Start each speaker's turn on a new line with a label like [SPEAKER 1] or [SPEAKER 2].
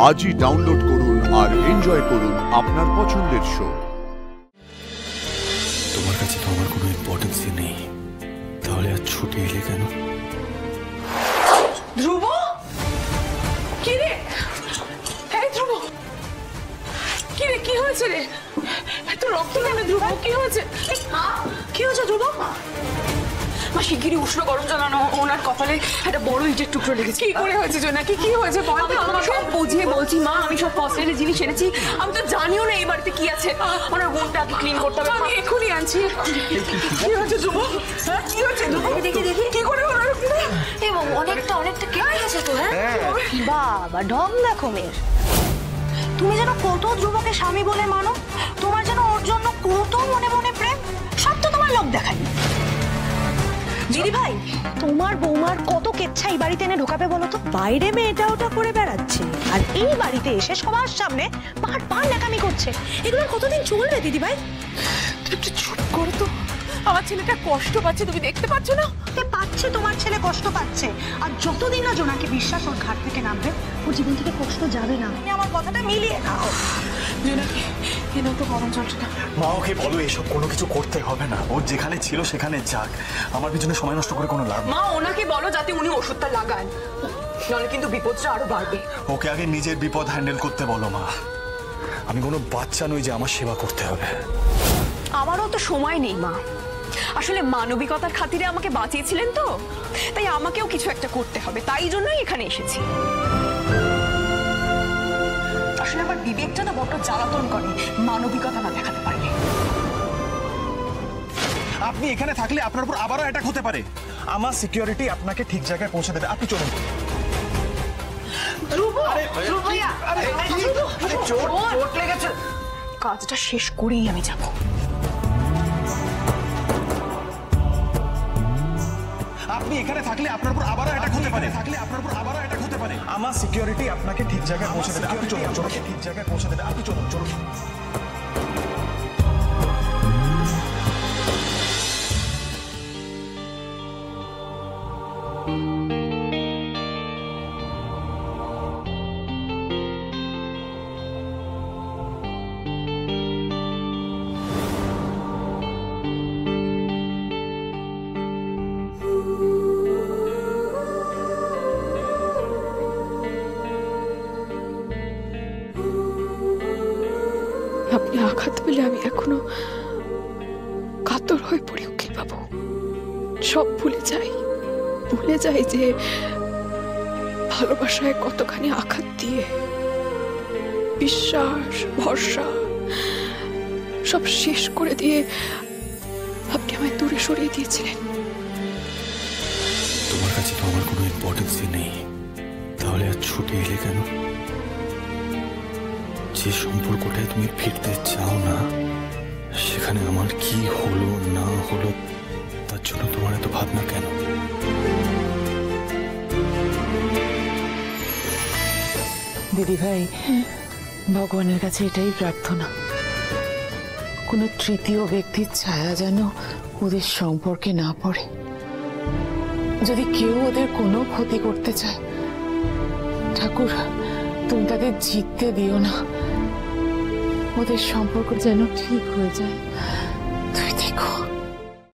[SPEAKER 1] আজই ডাউনলোড করুন আর এনজয় করুন আপনার পছন্দের শো।
[SPEAKER 2] তোমার কাছে তো আমার কোনো ইম্পর্টেন্সই নেই, তাহলে আর ছুটে এলে কেন?
[SPEAKER 3] ধ্রুব, কি রে? হ্যাঁ ধ্রুব, কি রে, কি হয়েছে রে? এত রক্ত কেন ধ্রুব? কি হয়েছে? কি হয়েছে ধ্রুব? মা শিগগিরই উষ্ণ গরম জানানো, ওনার কপালে একটা বড় ইটের টুকরো লেগেছে। কি করে হয়েছে জোনাকি? কি হয়েছে বল? আমি সব বুঝিয়ে বলছি মা, আমি সব ফার্স্ট এডের জিনিস এনেছি। আমি তো জানিও না এই বাড়িতে কি আছে। ওনার বোনটা আগে ক্লিন করতে হবে। আমি এক্ষুনি আনছি। কি হয়েছে ধ্রুব? কি হয়েছে ধ্রুব? দেখি দেখি কি করে হলো?
[SPEAKER 4] এবং অনেকটা কেটে গেছে তো। হ্যাঁ বাবা, ঢং দেখো মেয়ের। তুমি যেন কত ধ্রুবকে স্বামী বলে মানো, তোমার যেন ওর জন্য কত মনে মনে প্রেম, সব তো তোমার লোক দেখাই। দিদি ভাই, তোমার বৌমার কত কেচ্ছা এই বাড়িতে এনে ঢোকাবে বলো তো? বাইরে মেয়েটা ওটা করে বেড়াচ্ছে, আর এই বাড়িতে এসে সবার সামনে পার ন্যাকামি করছে। এগুলো কতদিন চলবে দিদি ভাই?
[SPEAKER 3] একটু চুপ করো তো, আমার ছেলেটা কষ্ট পাচ্ছে, তুমি দেখতে পাচ্ছ না?
[SPEAKER 4] পাচ্ছে, তোমার ছেলে কষ্ট পাচ্ছে, আর যতদিন না জোনাকে বিশ্বাস ওর ঘাট থেকে নামবে, ওর জীবন থেকে কষ্ট যাবে না। আমার কথাটা মিলিয়ে নাও।
[SPEAKER 3] জোনাকি, এনাও তো গরম চলছে না।
[SPEAKER 2] মা, ওকে বলো এসব কোনো কিছু করতে হবে না, ওর যেখানে ছিল সেখানে যাক, আমার পিছনে সময় নষ্ট করে কোনো লাভ।
[SPEAKER 3] মা, ওনাকে বলো যাতে উনি ওষুধটা লাগান, নাহলে কিন্তু বিপদটা আরো বাড়বে।
[SPEAKER 2] ওকে আগে নিজের বিপদ হ্যান্ডেল করতে বলো মা। আমি কোনো বাচ্চা নই যে আমার সেবা করতে হবে।
[SPEAKER 3] আমারও তো সময় নেই মা, আসলে মানবিকতার খাতিরে আমাকে বাঁচিয়েছিলেন তো, তাই আমাকেও কিছু একটা করতে হবে, তাই জন্যই এখানে এসেছি। আসলে আমার বিবেকটা না বড্ড জ্বালাতন করে মানবিকতা না দেখাতে পারলে।
[SPEAKER 2] আপনি এখানে থাকলে আপনার উপর আবারও অ্যাটাক হতে পারে। আমার সিকিউরিটি আপনাকে ঠিক জায়গায় পৌঁছে দেবে, আপনি চলুন।
[SPEAKER 3] চোট লেগেছে, কাজটা শেষ করেই আমি যাব।
[SPEAKER 2] আপনি এখানে থাকলে আপনার উপর আবারও অ্যাটাক হতে পারে, আমার সিকিউরিটি আপনাকে ঠিক জায়গায় পৌঁছে দেবে, আপনি চলুন। ঠিক জায়গায় পৌঁছে দেবে, আপনি চলুন।
[SPEAKER 5] আপনি আঘাত পেলে আমি এখনো কাতর হয়ে পড়ি উকিল বাবু, সব ভুলে যাই যে ভালোবাসায় কতখানি আঘাত দিয়ে বিশ্বাস ভরসা সব শেষ করে দিয়ে আপনি আমায় দূরে সরিয়ে দিয়েছিলেন।
[SPEAKER 2] তোমার কাছে তো আমার কোনো ইম্পর্টেন্সই নেই, তাহলে আর ছুটে এলে কেন? যে সম্পর্কটায় তুমি ফিরতে চাও না, সেখানে আমার কি হলো না হলো তার জন্য তোমার এত ভাবনা কেন?
[SPEAKER 6] দিদি ভাই, ভগবানের কাছে এটাই প্রার্থনা, কোনো তৃতীয় ব্যক্তির ছায়া যেন ওদের সম্পর্কে না পড়ে। যদি কেউ ওদের কোনো ক্ষতি করতে চায়, ঠাকুর তুমি তাদের জিততে দিও না, ওদের সম্পর্ক যেন ঠিক হয়ে যায়, তুই দেখো।